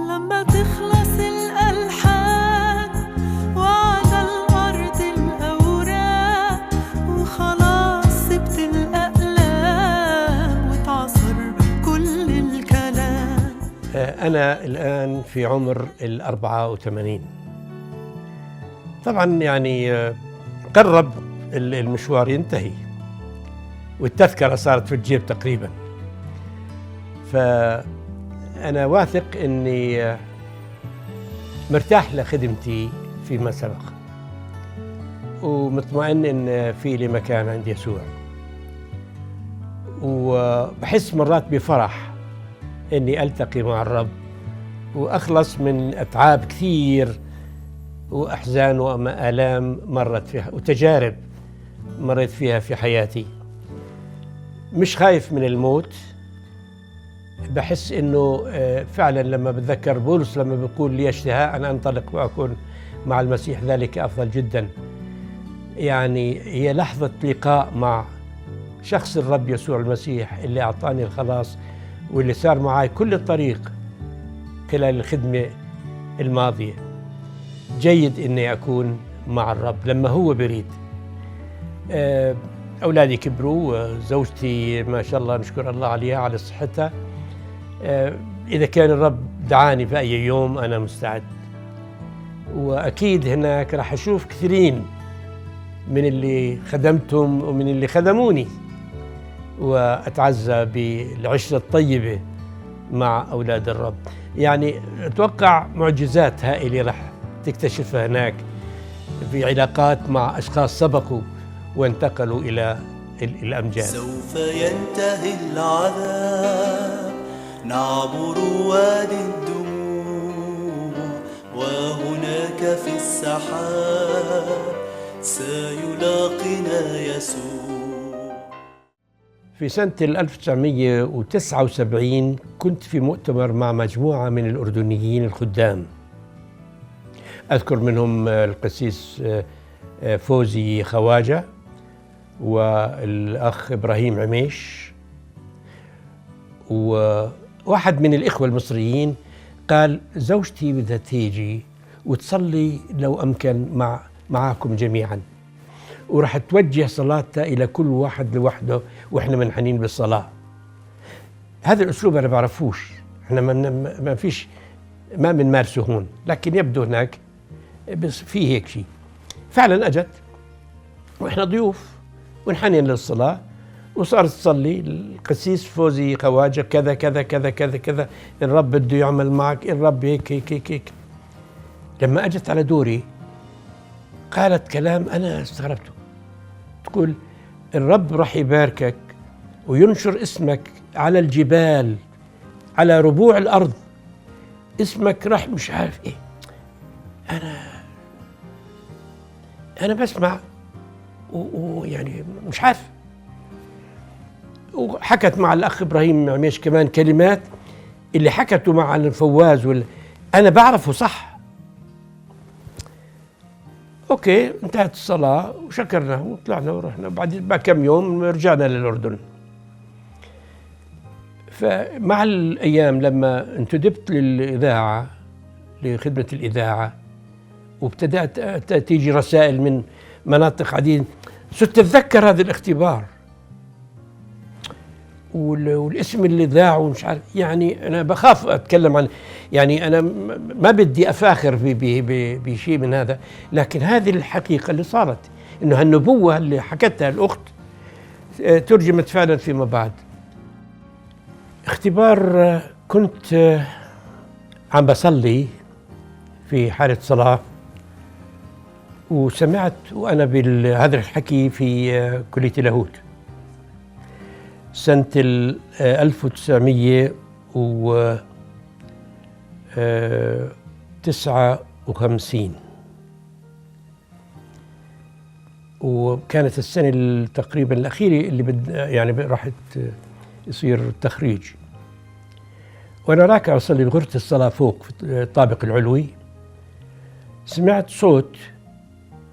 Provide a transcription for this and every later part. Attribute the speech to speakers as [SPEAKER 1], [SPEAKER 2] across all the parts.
[SPEAKER 1] لما تخلص الألحان وعلى الأرض الأوراق وخلاص سبت الأقلام وتعصر كل الكلام.
[SPEAKER 2] أنا الآن في عمر 84. طبعا يعني قرب المشوار ينتهي والتذكرة صارت في الجيب تقريبا، فأنا واثق أني مرتاح لخدمتي فيما سبق ومطمئن أن في لي مكان عند يسوع، وبحس مرات بفرح أني ألتقي مع الرب وأخلص من أتعاب كثير وأحزان وآلام مرت فيها وتجارب مريت فيها في حياتي. مش خايف من الموت، بحس إنه فعلا لما بتذكر بولس لما بيقول لي اشتهاء أن أنطلق وأكون مع المسيح ذلك أفضل جدا. يعني هي لحظة لقاء مع شخص الرب يسوع المسيح اللي أعطاني الخلاص واللي صار معي كل الطريق خلال الخدمة الماضية. جيد إني أكون مع الرب لما هو بريد. أولادي كبروا، زوجتي ما شاء الله نشكر الله عليها على صحتها. إذا كان الرب دعاني في أي يوم أنا مستعد، وأكيد هناك راح أشوف كثيرين من اللي خدمتهم ومن اللي خدموني، وأتعزى بالعشرة الطيبة مع أولاد الرب. يعني أتوقع معجزات هائلة راح تكتشفها هناك في علاقات مع أشخاص سبقوا وانتقلوا إلى الأمجاد.
[SPEAKER 3] سوف ينتهي العذاب، نعبر وادي الدموع، وهناك في السحاب سيلاقينا يسوع.
[SPEAKER 2] في سنة 1979 كنت في مؤتمر مع مجموعة من الأردنيين الخدام، أذكر منهم القسيس فوزي خواجة والأخ إبراهيم عميش، وواحد من الإخوة المصريين قال زوجتي بدها تيجي وتصلي لو أمكن معكم جميعا، ورح توجه صلاتها إلى كل واحد لوحده وإحنا منحنين بالصلاة. هذا الأسلوب أنا بعرفوش، إحنا ما بنمارسه هون، لكن يبدو هناك بس في هيك شيء. فعلا أجت وإحنا ضيوف ونحنين للصلاة، وصارت تصلي القسيس فوزي خواجة كذا كذا كذا كذا كذا، الرب بده يعمل معك، الرب هيك هيك هيك هيك. لما أجت على دوري قالت كلام أنا استغربته، تقول الرب راح يباركك وينشر اسمك على الجبال على ربوع الأرض، اسمك راح مش عارف إيه. أنا بسمع ويعني مش عارف. وحكت مع الأخ إبراهيم عميش كمان كلمات اللي حكته مع الفواز أنا بعرفه صح. أوكي، انتهت الصلاة وشكرنا وطلعنا ورحنا. بعد كم يوم رجعنا للأردن. فمع الأيام لما انتدبت للإذاعة لخدمة الإذاعة وابتدأت تيجي رسائل من مناطق عديدة، صرت أتذكر هذا الاختبار والاسم اللي ذاعه ومش عارف. يعني أنا بخاف أتكلم عن، يعني أنا ما بدي أفاخر بشيء من هذا، لكن هذه الحقيقة اللي صارت، إنه هالنبوة اللي حكتها الأخت ترجمت فعلا فيما بعد. اختبار، كنت عم بصلي في حالة صلاة وسمعت وأنا بهذا الحكي في كلية اللاهوت سنة 1959، وكانت السنة تقريبا الأخيرة اللي يعني راحت يصير التخريج. وأنا راكع أصلي بغرفة الصلاة فوق في الطابق العلوي، سمعت صوت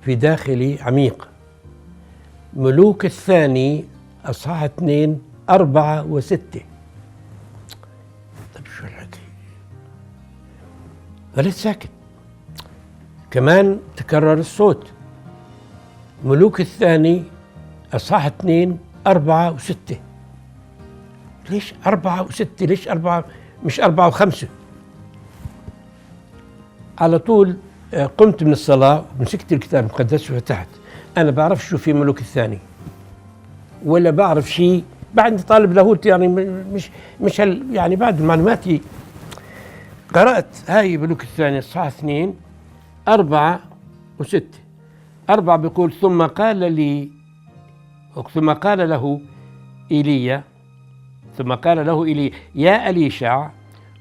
[SPEAKER 2] في داخلي عميق. ملوك الثاني أصحاح 2 4 و6. ظليت ساكت. كمان تكرر الصوت. ملوك الثاني أصحاح 2 4 و6. ليش 4 و6؟ ليش 4 مش 4 و5؟ على طول قمت من الصلاة ومسكت الكتاب المقدس وفتحت. أنا بعرف شو في ملوك الثاني ولا بعرف شيء، بعد طالب لاهوت يعني مش يعني بعد معلوماتي قرأت هاي ملوك الثاني الصحاح 2 4 و6. 4 بيقول ثم قال له إيليا يا أليشع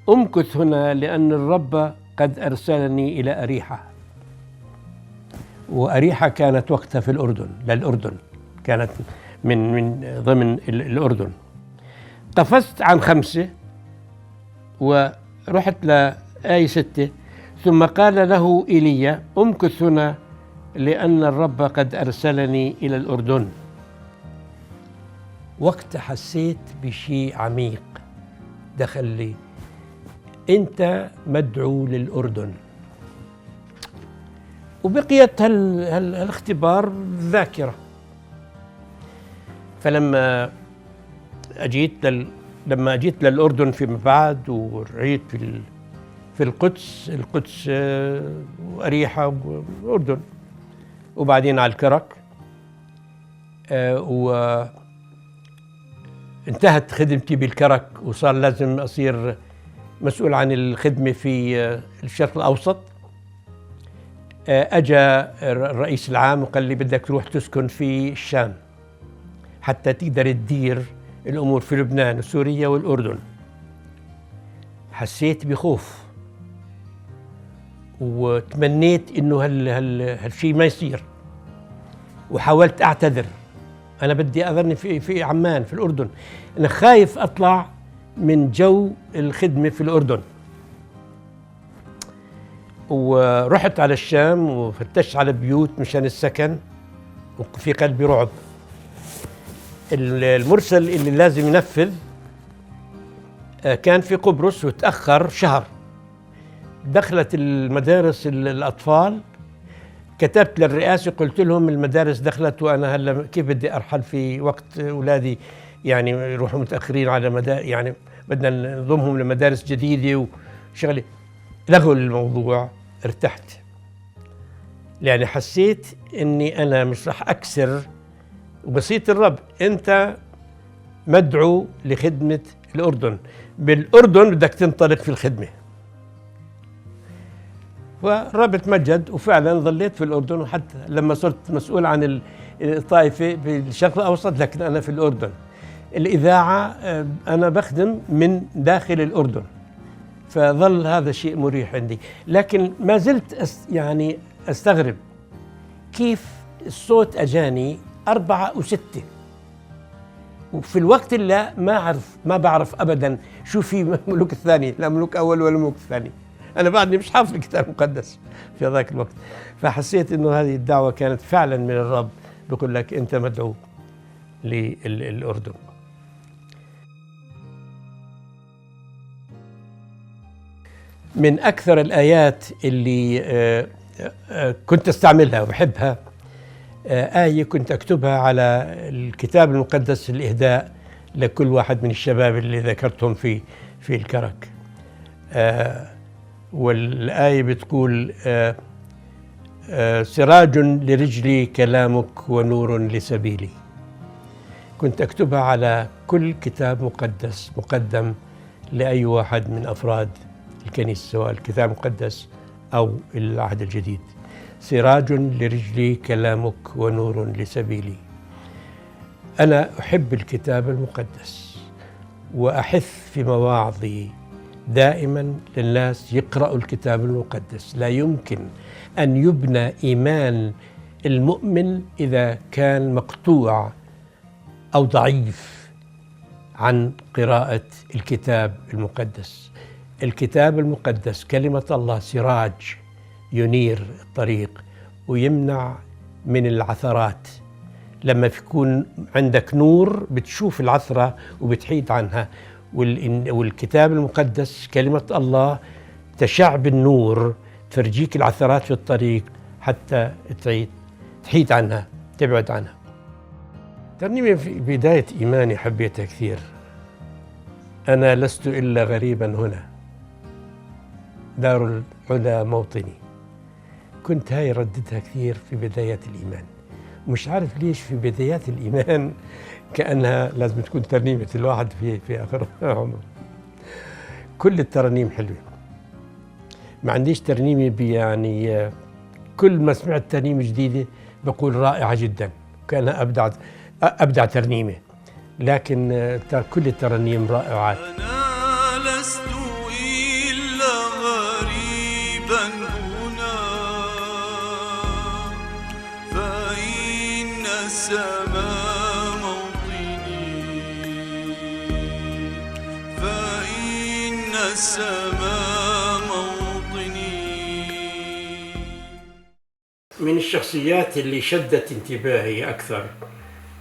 [SPEAKER 2] امكث هنا لأن الرب قد أرسلني إلى أريحة. وأريحة كانت وقتها في للأردن، كانت من ضمن الأردن. قفزت عن 5 ورحت لآية 6. ثم قال له إيليا امكث هنا لأن الرب قد أرسلني إلى الأردن. وقت حسيت بشيء عميق دخل لي، أنت مدعو للأردن. وبقيت هالاختبار ذاكرة. فلما أجيت للأردن فيما بعد ورعيت في القدس وأريحة والأردن، وبعدين على الكرك، وانتهت خدمتي بالكرك وصار لازم أصير مسؤول عن الخدمة في الشرق الأوسط. أجا الرئيس العام وقال لي بدك تروح تسكن في الشام حتى تقدر تدير الأمور في لبنان وسوريا والأردن. حسيت بخوف وتمنيت إنه هالشيء ما يصير، وحاولت أعتذر. أنا بدي أظني في عمان في الأردن، أنا خايف أطلع من جو الخدمة في الأردن. ورحت على الشام وفتشت على بيوت مشان السكن، وفي قلبي رعب. المرسل اللي لازم ينفذ كان في قبرص وتأخر شهر. دخلت المدارس الأطفال، كتبت للرئاسة قلت لهم المدارس دخلت وأنا هلا كيف بدي أرحل في وقت أولادي يعني يروحوا متأخرين على يعني بدنا نضمهم لمدارس جديدة وشغلة. لغوا الموضوع. ارتحت لأن حسيت إني أنا مش رح أكسر وصية الرب. أنت مدعو لخدمة الأردن، بالأردن بدك تنطلق في الخدمة. والرب تمجد وفعلا ظليت في الأردن، وحتى لما صرت مسؤول عن الطائفة في الشرق الأوسط، لكن أنا في الأردن. الإذاعة أنا بخدم من داخل الأردن، فظل هذا شيء مريح عندي. لكن ما زلت يعني أستغرب كيف الصوت أجاني 4 و6، وفي الوقت اللي ما بعرف أبدا شو في ملوك الثاني، لا ملوك أول ولا ملوك الثاني. أنا بعدني مش حافظ الكتاب المقدس في ذاك الوقت. فحسيت إنه هذه الدعوة كانت فعلا من الرب، بقول لك أنت مدعو للأردن. من أكثر الآيات اللي كنت أستعملها وبحبها آية كنت أكتبها على الكتاب المقدس الإهداء لكل واحد من الشباب اللي ذكرتهم في الكرك. والآية بتقول سراج لرجلي كلامك ونور لسبيلي. كنت أكتبها على كل كتاب مقدس مقدم لأي واحد من أفراد الكنيسة، سواء الكتاب المقدس أو العهد الجديد. سراج لرجلي كلامك ونور لسبيلي. أنا أحب الكتاب المقدس، وأحث في مواعظي دائما للناس يقرأوا الكتاب المقدس. لا يمكن أن يبنى إيمان المؤمن إذا كان مقطوع أو ضعيف عن قراءة الكتاب المقدس. الكتاب المقدس كلمة الله سراج ينير الطريق ويمنع من العثرات. لما يكون عندك نور بتشوف العثرة وبتحيد عنها. والكتاب المقدس كلمة الله تشع بالنور، تفرجيك العثرات في الطريق حتى تحيد عنها، تبعد عنها. ترنيمة في بداية إيماني حبيتها كثير. أنا لست إلا غريبا هنا، دار العلا موطني. كنت هاي رددها كثير في بدايات الإيمان، مش عارف ليش في بدايات الإيمان كأنها لازم تكون ترنيمة الواحد في آخر عمره. كل الترانيم حلوة، ما عنديش ترنيمة يعني كل ما سمعت ترنيمة جديدة بقول رائعة جدا، كأنها أبدع ترنيمة، لكن كل الترانيم رائعات.
[SPEAKER 3] أنا لست إلا غريبا هنا، فإن السماء موطني، فإن السماء موطني.
[SPEAKER 2] من الشخصيات اللي شدت انتباهي أكثر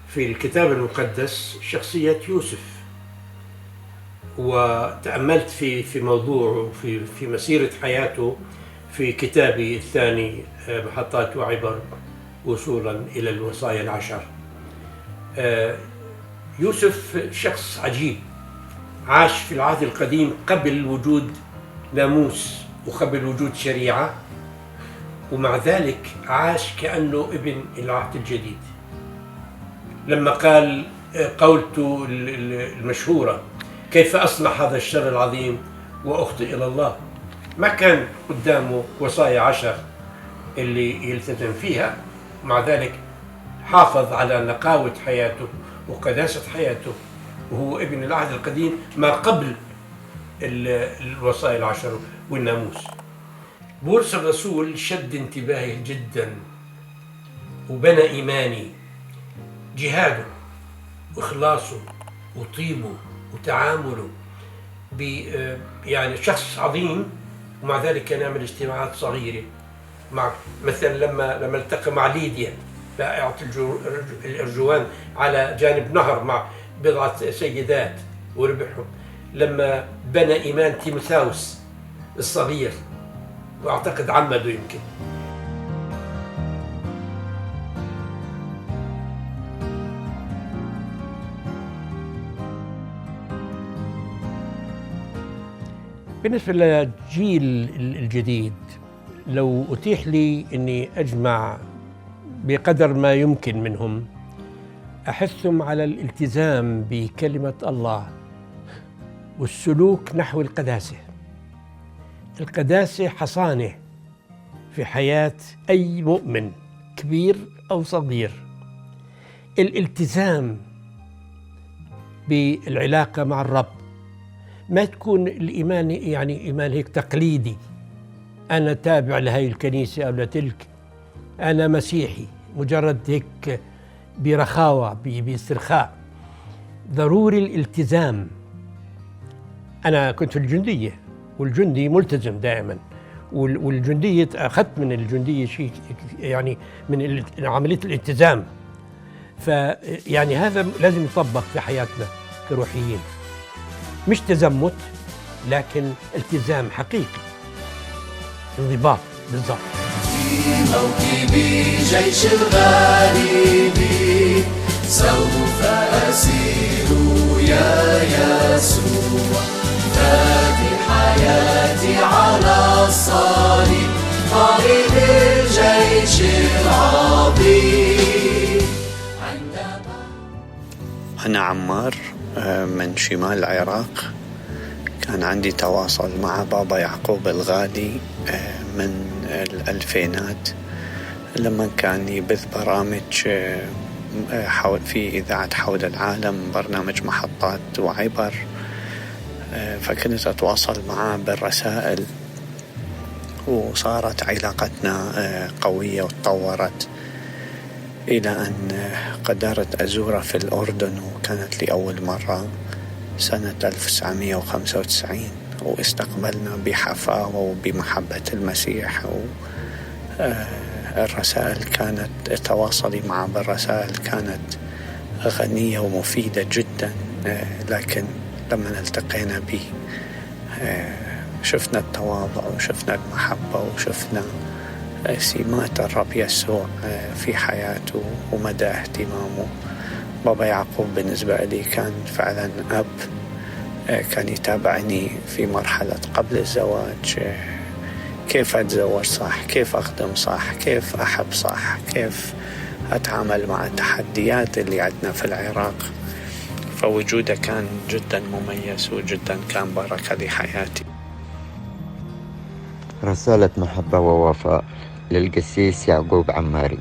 [SPEAKER 2] في الكتاب المقدس شخصية يوسف، وتأملت في موضوعه في مسيرة حياته في كتابي الثاني محطات وعبر وصولا إلى الوصايا العشر. يوسف شخص عجيب، عاش في العهد القديم قبل وجود ناموس وقبل وجود شريعة، ومع ذلك عاش كأنه ابن العهد الجديد. لما قال قولته المشهورة كيف أصنع هذا الشر العظيم وأخطئ إلى الله، ما كان قدامه وصايا 10 اللي يلتزم فيها، مع ذلك حافظ على نقاوة حياته وقداسة حياته، وهو ابن العهد القديم ما قبل الوصايا 10 والناموس. بولس الرسول شد انتباهي جدا وبنى إيماني، جهاده وإخلاصه وطيبه وتعامله يعني شخص عظيم، ومع ذلك كان يعمل اجتماعات صغيرة مع مثلا لما التقى مع ليديا بائعة الأرجوان على جانب نهر مع بضعة سيدات وربحهم، لما بنى إيمان تيموثاوس الصغير وأعتقد عمده يمكن. بالنسبة للجيل الجديد، لو أتيح لي أني أجمع بقدر ما يمكن منهم، أحثهم على الالتزام بكلمة الله والسلوك نحو القداسة. القداسة حصانة في حياة أي مؤمن كبير أو صغير. الالتزام بالعلاقة مع الرب، ما تكون الإيمان يعني إيمان هيك تقليدي، أنا تابع لهي الكنيسة أو لتلك، أنا مسيحي، مجرد هيك برخاوة باسترخاء. ضروري الالتزام. أنا كنت في الجندية، والجندي ملتزم دائما، والجندية أخذت من الجندية شيء يعني من عملية الالتزام. فيعني هذا لازم يطبق في حياتنا كروحيين، مش تزمت لكن التزام حقيقي، انضباط بالضبط.
[SPEAKER 3] في موكب جيش الغالبين سوف أسير يا يسوع، فادي حياتي على الصليب قائد الجيش العظيم.
[SPEAKER 4] أنا عمار من شمال العراق. كان عندي تواصل مع بابا يعقوب الغالي من الألفينات لما كان يبث برامج في إذاعة حول العالم، برنامج محطات وعبر، فكنت أتواصل معه بالرسائل، وصارت علاقتنا قوية وتطورت إلى أن قدرت أزوره في الأردن، وكانت لي أول مرة سنة 1995، واستقبلنا بحفاوة وبمحبة المسيح. الرسائل كانت تواصلي معه بالرسائل كانت غنية ومفيدة جدا، لكن لما التقينا به شفنا التواضع وشفنا المحبة وشفنا سمات الرب يسوع في حياته ومدى اهتمامه. بابا يعقوب بالنسبة لي كان فعلا أب، كان يتابعني في مرحلة قبل الزواج، كيف أتزوج صح، كيف أخدم صح، كيف أحب صح، كيف أتعامل مع التحديات اللي عندنا في العراق. فوجوده كان جدا مميز وجدا كان بركة لحياتي.
[SPEAKER 5] رسالة محبة ووفاء للقسيس يعقوب عماري.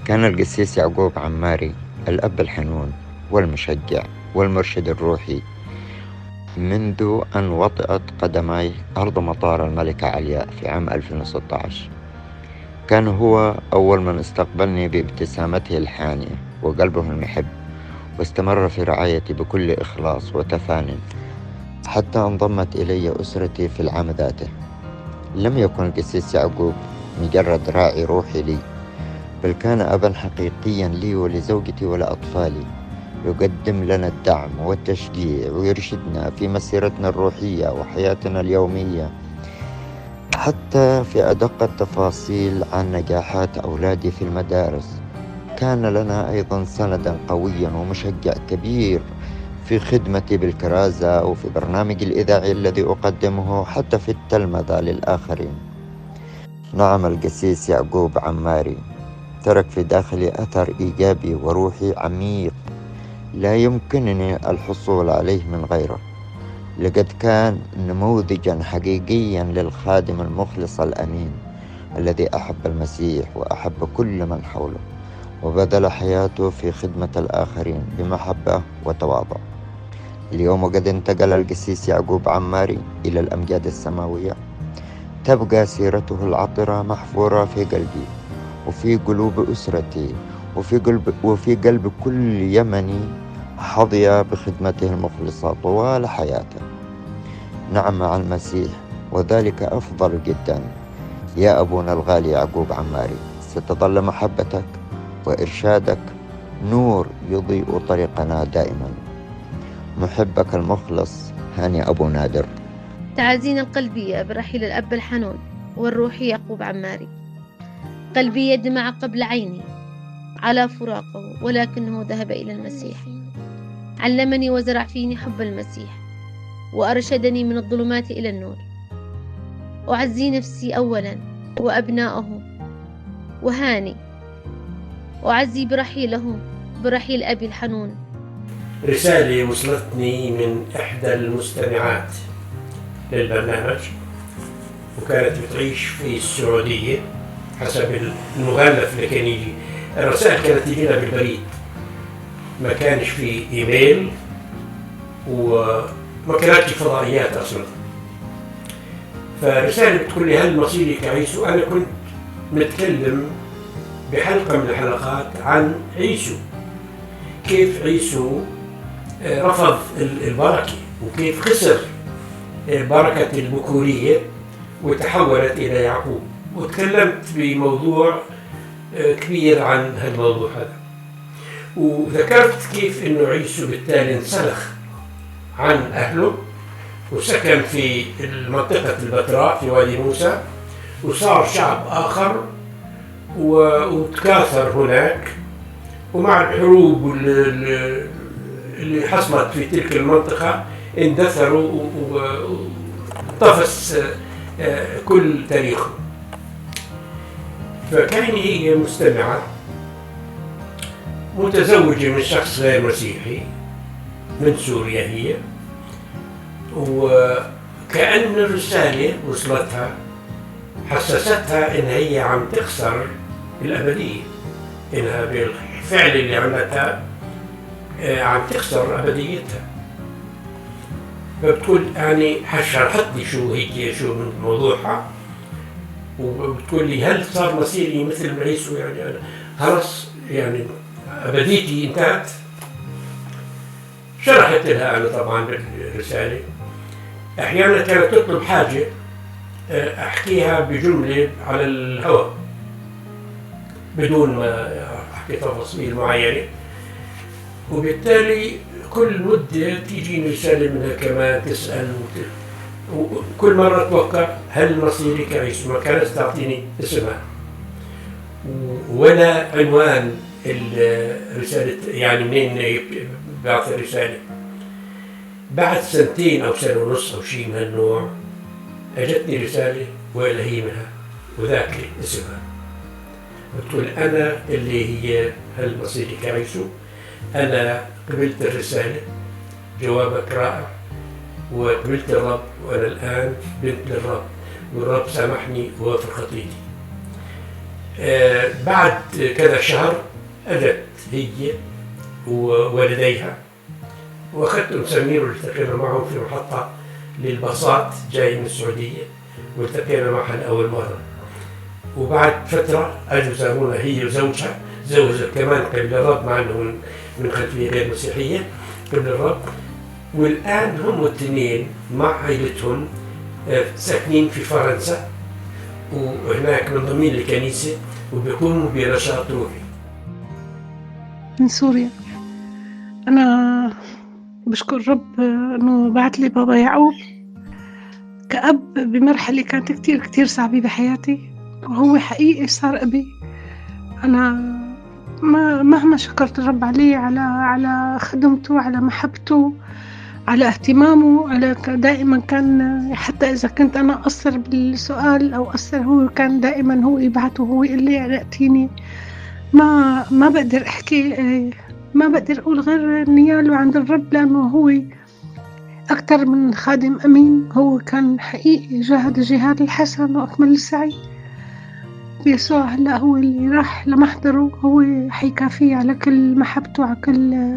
[SPEAKER 5] كان القسيس يعقوب عماري الأب الحنون والمشجع والمرشد الروحي منذ أن وطئت قدمي أرض مطار الملكة علياء في عام 2016. كان هو أول من استقبلني بابتسامته الحانية وقلبه المحب، واستمر في رعايتي بكل إخلاص وتفان حتى انضمت إلي أسرتي في العام ذاته. لم يكن القسيس يعقوب مجرد راعي روحي لي، بل كان أبا حقيقيا لي ولزوجتي ولأطفالي، يقدم لنا الدعم والتشجيع ويرشدنا في مسيرتنا الروحية وحياتنا اليومية، حتى في أدق التفاصيل عن نجاحات أولادي في المدارس. كان لنا أيضا سندا قويا ومشجع كبير في خدمتي بالكرازة وفي برنامج الإذاعي الذي أقدمه، حتى في التلمذة للآخرين. نعم، القسيس يعقوب عماري ترك في داخلي أثر إيجابي وروحي عميق لا يمكنني الحصول عليه من غيره. لقد كان نموذجا حقيقيا للخادم المخلص الأمين الذي أحب المسيح وأحب كل من حوله، وبذل حياته في خدمة الآخرين بمحبة وتواضع. اليوم وقد انتقل القسيس يعقوب عماري إلى الأمجاد السماوية، تبقى سيرته العطرة محفورة في قلبي وفي قلوب أسرتي وفي قلب كل يمني حظي بخدمته المخلصة طوال حياته. نعم مع المسيح، وذلك أفضل جدا. يا أبونا الغالي يعقوب عماري، ستظل محبتك وإرشادك نور يضيء طريقنا دائما. محبك المخلص هاني أبو نادر.
[SPEAKER 6] تعازينا القلبية برحيل الأب الحنون والروحي يعقوب عماري. قلبي يدمع قبل عيني على فراقه، ولكنه ذهب إلى المسيح. علمني وزرع فيني حب المسيح، وأرشدني من الظلمات إلى النور. أعزي نفسي أولا وأبناءه وهاني، أعزي برحيله برحيل أبي الحنون.
[SPEAKER 2] رسالة وصلتني من إحدى المستمعات للبرنامج، وكانت بتعيش في السعودية حسب المغلف اللي كان يجي. الرسائل كانت تجينا بالبريد، ما كانش في إيميل وما كانتش فضائيات أصلا. فرسالة بتقول لي: هل مصيرك عيسو؟ أنا كنت متكلم بحلقة من الحلقات عن عيسو، كيف عيسو رفض البركة وكيف خسر بركة البكورية وتحولت إلى يعقوب، وتكلمت بموضوع كبير عن هالموضوع هذا، وذكرت كيف إنه عيسو بالتالي انسلخ عن أهله وسكن في منطقة البتراء في وادي موسى، وصار شعب آخر وتكاثر هناك. ومع الحروب اللي حصلت في تلك المنطقة اندثروا وطفس كل تاريخه. فكان هي مستمعة متزوجة من شخص غير مسيحي من سوريا هي، وكأن الرسالة وصلتها حسستها إن هي عم تخسر الأبدية، إنها بالفعل اللي عملتها عم تخسر أبديتها. فبتقول يعني شرحت لي شو من موضوعها، وبتقول لي: هل صار مصيري مثل عيسو؟ يعني أنا خلص يعني أبديتي انتهت. شرحت لها أنا طبعا بالرسالة. أحيانا كانت تطلب حاجة أحكيها بجملة على الهواء بدون ما أحكي تفاصيل معينة، وبالتالي كل مدة تيجيني رسالة منها كمان تسأل وكل مرة أتوقع هل مصيرك عيسو، ما كانت تعطيني اسمها ولا عنوان الرسالة، يعني منين بعث الرسالة. بعد سنتين أو سنة ونص أو شيء من هالنوع أجتني رسالة وإلهيمها وذاك اسمها. بتقول أنا اللي هي هل مصيرك عيسو، أنا قبلت الرسالة، جوابك رائع، وقبلت الرب، وأنا الآن بنت للرب، والرب سامحني وغفر خطيتي. بعد كذا شهر أجت هي ووالديها، وأخذتهم سمير والتقينا معهم في محطة للباصات جاي من السعودية، والتقينا معها لأول مرة. وبعد فترة أجوا زارونا هي وزوجها، زوجها كمان قبل الرب مع أنه من خلفية غير مسيحية قبل الرب. والآن هم الاثنين مع عائلتهم ساكنين في فرنسا، وهناك منضمين لكنيسة وبيقوموا بنشاط روحي.
[SPEAKER 7] من سوريا. أنا بشكر رب أنه بعت لي بابا يعقوب كأب بمرحلة كانت كتير صعبة بحياتي، وهو حقيقي صار أبي. أنا مهما شكرت الرب عليه على خدمته، على محبته، على اهتمامه، على دائما كان، حتى إذا كنت أنا أقصر بالسؤال أو أقصر، هو كان دائما هو يبعث وهو يقول لي أتيني. ما بقدر أحكي، ما بقدر أقول غير نياله عند الرب، لأنه هو أكتر من خادم أمين. هو كان حقيقي جاهد الجهاد الحسن وأكمل السعي. يسوع هلأ هو اللي راح لمحضره، هو حيكافيه على كل محبته، على كل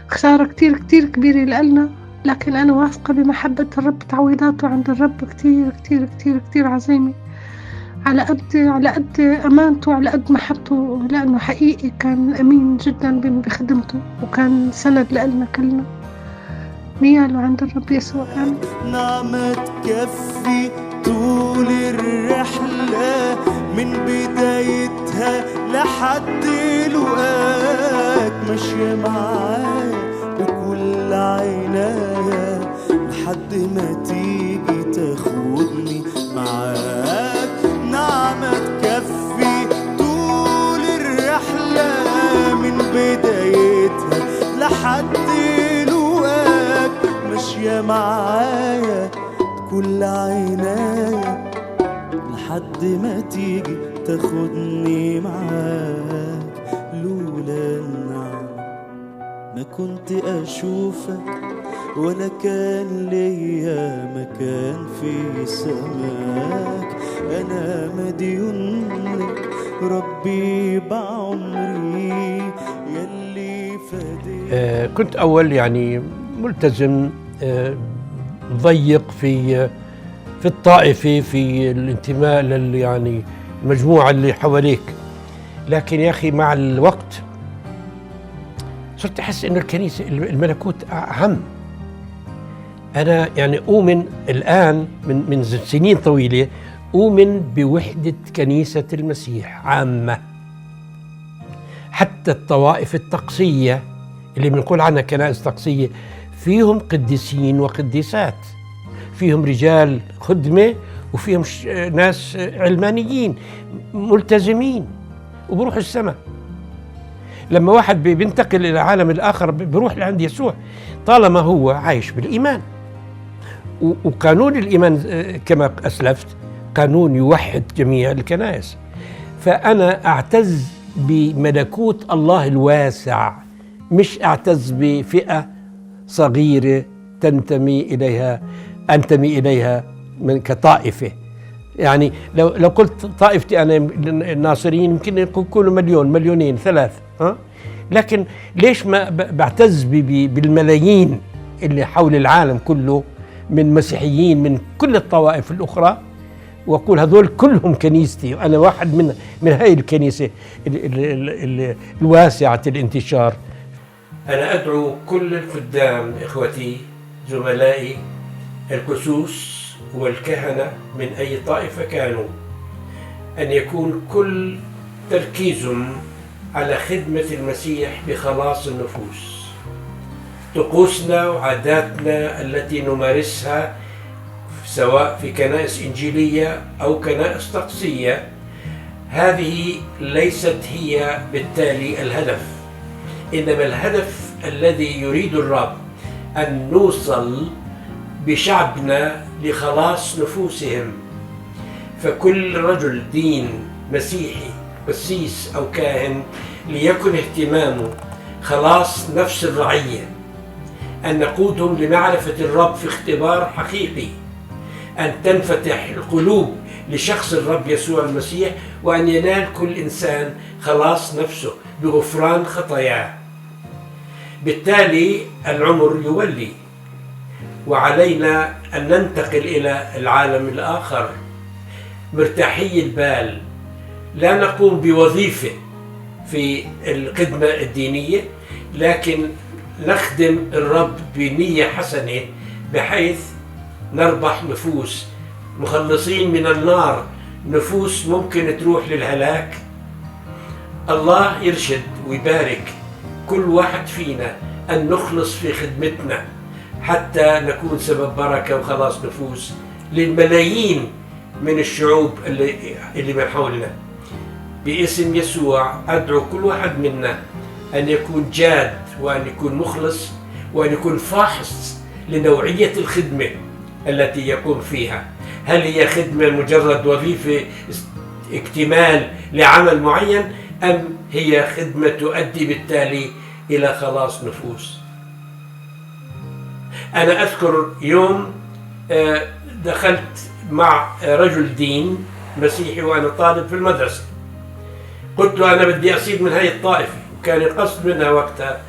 [SPEAKER 7] خسارة كتير كبيرة لنا. لكن أنا واثقة بمحبة الرب، تعويضاته عند الرب كتير عظيمة، على قد أمانته، على قد محبته، لأنه حقيقي كان أمين جدا بخدمته، وكان سند لنا كلنا. نياله عند الرب يسوع.
[SPEAKER 1] نعمة تكفي طول الرحلة من بدايتها لحد لقاك، ماشية معايا بكل عناية لحد ما تيجي تاخدني معاك. نعمة تكفي طول الرحلة من بدايتها لحد لقاك، ماشية معايا بكل عناية لحد ما تيجي تاخدني معاك. لولا النعمة ما كنت أشوفك، ولا كان ليا مكان في سماك. أنا مديون لك ربي بعمري يلي فديت.
[SPEAKER 2] كنت أول يعني ملتزم ضيق في الطائفة، في الانتماء يعني المجموعة اللي حواليك. لكن يا أخي مع الوقت صرت أحس إنه الكنيسة الملكوت أهم. أنا يعني أؤمن الآن من سنين طويلة، أؤمن بوحدة كنيسة المسيح عامة. حتى الطوائف الطقسية اللي بنقول عنها كنائس طقسية فيهم قديسين وقديسات، فيهم رجال خدمة وفيهم ناس علمانيين ملتزمين وبروحوا السماء. لما واحد بينتقل إلى العالم الآخر بيروح لعند يسوع طالما هو عايش بالإيمان. وقانون الإيمان كما أسلفت قانون يوحد جميع الكنائس. فأنا أعتز بملكوت الله الواسع، مش أعتز بفئة صغيرة أنتمي إليها من كطائفة. يعني لو قلت طائفتي أنا الناصريين يمكن يكونوا مليون، مليونين، 3، لكن ليش ما بعتز بالملايين اللي حول العالم كله من مسيحيين من كل الطوائف الأخرى، وأقول هذول كلهم كنيستي، وأنا واحد من هاي الكنيسة الواسعة الانتشار. أنا أدعو كل الخدام إخوتي زملائي القسوس والكهنة من أي طائفة كانوا أن يكون كل تركيزهم على خدمة المسيح بخلاص النفوس. طقوسنا وعاداتنا التي نمارسها سواء في كنائس إنجيلية أو كنائس طقسية، هذه ليست هي بالتالي الهدف، إنما الهدف الذي يريد الرب أن نوصل بشعبنا لخلاص نفوسهم. فكل رجل دين مسيحي قسيس أو كاهن ليكن اهتمامه خلاص نفس الرعية، أن نقودهم لمعرفة الرب في اختبار حقيقي، أن تنفتح القلوب لشخص الرب يسوع المسيح، وأن ينال كل إنسان خلاص نفسه بغفران خطاياه. بالتالي العمر يولي، وعلينا أن ننتقل إلى العالم الآخر مرتاحي البال، لا نقوم بوظيفة في الخدمة الدينية، لكن نخدم الرب بنية حسنة بحيث نربح نفوس، مخلصين من النار، نفوس ممكن تروح للهلاك. الله يرشد ويبارك كل واحد فينا أن نخلص في خدمتنا حتى نكون سبب بركة وخلاص نفوس للملايين من الشعوب اللي من حولنا. باسم يسوع أدعو كل واحد منا أن يكون جاد، وأن يكون مخلص، وأن يكون فاحص لنوعية الخدمة التي يقوم فيها. هل هي خدمة مجرد وظيفة اكتمال لعمل معين، أم هي خدمة تؤدي بالتالي إلى خلاص نفوس؟ أنا أذكر يوم دخلت مع رجل دين مسيحي وأنا طالب في المدرسة، قلت له أنا بدي أصير من هاي الطائفة، وكان القصد منها وقتها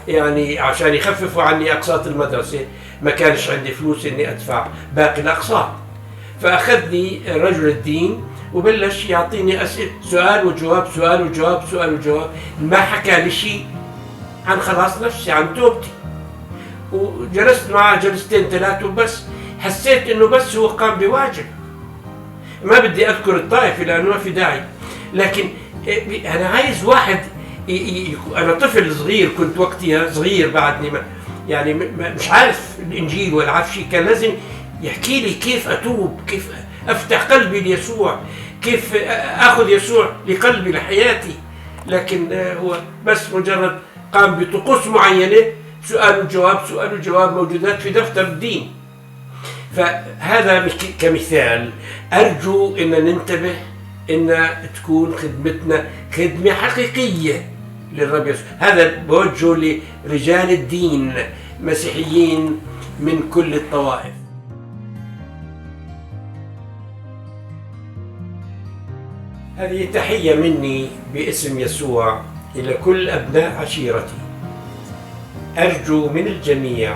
[SPEAKER 2] يعني عشان يخففوا عني أقساط المدرسة، ما كانش عندي فلوس إني أدفع باقي الأقساط. فأخذني رجل الدين وبلش يعطيني أسئلة، سؤال وجواب سؤال وجواب سؤال وجواب، ما حكى لي شيء عن خلاص نفسي، عن توبتي. وجلست معه جلستين ثلاثة وبس، حسيت إنه بس هو قام بواجب. ما بدي أذكر الطائفة لأنه ما في داعي، لكن أنا عايز واحد أنا طفل صغير، كنت وقتها صغير بعدني، يعني مش عارف الإنجيل ولا عارف شيء، كان لازم يحكي لي كيف أتوب، كيف أفتح قلبي ليسوع، كيف أخذ يسوع لقلبي لحياتي. لكن هو بس مجرد قام بطقوس معينة، سؤال وجواب سؤال وجواب موجودات في دفتر الدين. فهذا كمثال، أرجو أن ننتبه أن تكون خدمتنا خدمة حقيقية للرب يسوع. هذا بوجهه لرجال الدين مسيحيين من كل الطوائف. هذه تحية مني باسم يسوع إلى كل أبناء عشيرتي. أرجو من الجميع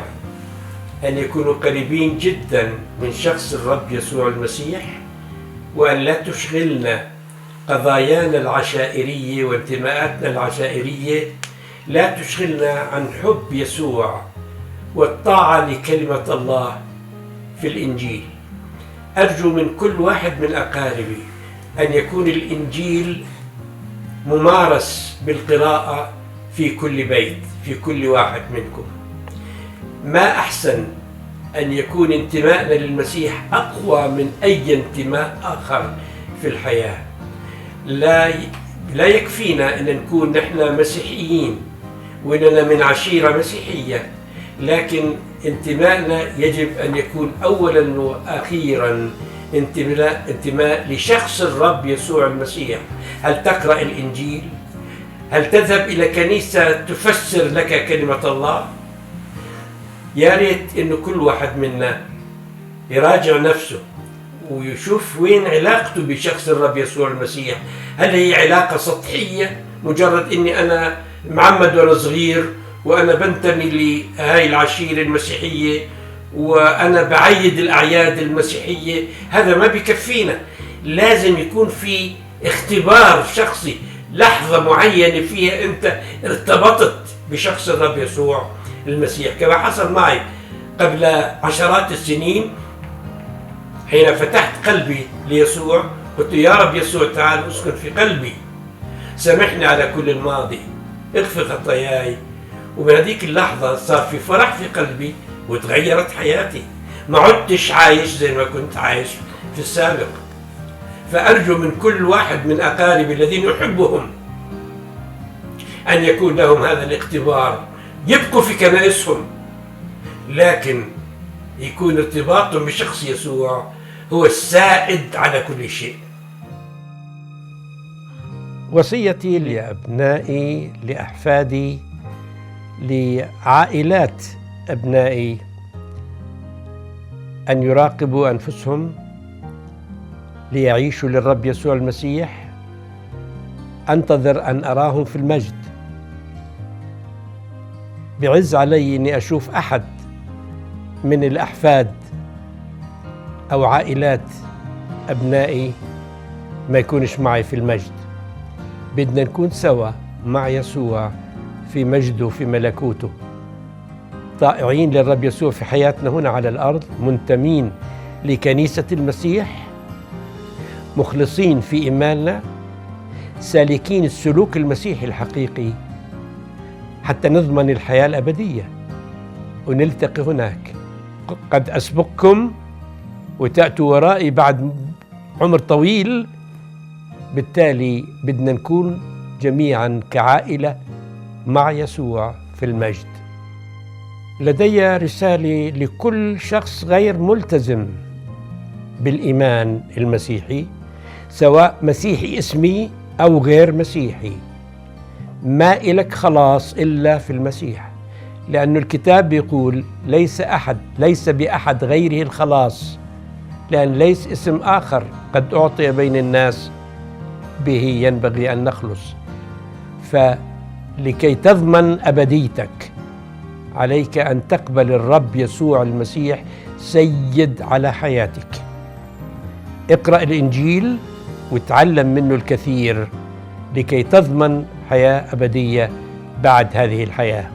[SPEAKER 2] أن يكونوا قريبين جدا من شخص الرب يسوع المسيح، وأن لا تشغلنا قضايانا العشائرية وانتماءاتنا العشائرية، لا تشغلنا عن حب يسوع والطاعة لكلمة الله في الإنجيل. أرجو من كل واحد من أقاربي أن يكون الإنجيل ممارس بالقراءة في كل بيت، في كل واحد منكم. ما أحسن أن يكون انتماءنا للمسيح أقوى من أي انتماء آخر في الحياة. لا يكفينا أن نكون نحن مسيحيين وإننا من عشيرة مسيحية، لكن انتماءنا يجب أن يكون أولا وأخيرا انتماء لشخص الرب يسوع المسيح. هل تقرأ الإنجيل؟ هل تذهب إلى كنيسة تفسر لك كلمة الله؟ يا ريت إنه كل واحد منا يراجع نفسه ويشوف وين علاقته بشخص الرب يسوع المسيح. هل هي علاقة سطحية، مجرد إني أنا معمد وأنا صغير وأنا بنتمي لهاي العشيرة المسيحية وأنا بعيد الأعياد المسيحية؟ هذا ما بيكفينا. لازم يكون في اختبار شخصي، لحظة معينة فيها أنت ارتبطت بشخص الرب يسوع المسيح، كما حصل معي قبل عشرات السنين حين فتحت قلبي ليسوع. قلت يا رب يسوع تعال اسكن في قلبي، سامحني على كل الماضي، اغفر خطاياي. وبهذيك اللحظة صار في فرح في قلبي وتغيرت حياتي، ما عدتش عايش زي ما كنت عايش في السابق. فأرجو من كل واحد من أقاربي الذين أحبهم أن يكون لهم هذا الاختبار، يبقوا في كنائسهم لكن يكون ارتباطهم بشخص يسوع هو السائد على كل شيء. وصيتي لأبنائي، لأحفادي، لعائلات أبنائي أن يراقبوا أنفسهم ليعيشوا للرب يسوع المسيح. أنتظر أن أراهم في المجد. بعز علي أني أشوف أحد من الأحفاد أو عائلات أبنائي ما يكونش معي في المجد. بدنا نكون سوا مع يسوع في مجده في ملكوته، طائعين للرب يسوع في حياتنا هنا على الأرض، منتمين لكنيسة المسيح، مخلصين في إيماننا، سالكين السلوك المسيحي الحقيقي حتى نضمن الحياة الأبدية ونلتقي هناك. قد أسبقكم وتأتوا ورائي بعد عمر طويل. بالتالي بدنا نكون جميعا كعائلة مع يسوع في المجد. لدي رسالة لكل شخص غير ملتزم بالإيمان المسيحي، سواء مسيحي اسمي أو غير مسيحي. ما إلك خلاص إلا في المسيح، لأن الكتاب يقول ليس بأحد غيره الخلاص، لأن ليس اسم آخر قد أعطي بين الناس به ينبغي أن نخلص. فلكي تضمن أبديتك عليك أن تقبل الرب يسوع المسيح سيد على حياتك. اقرأ الإنجيل وتعلم منه الكثير لكي تضمن حياة أبدية بعد هذه الحياة.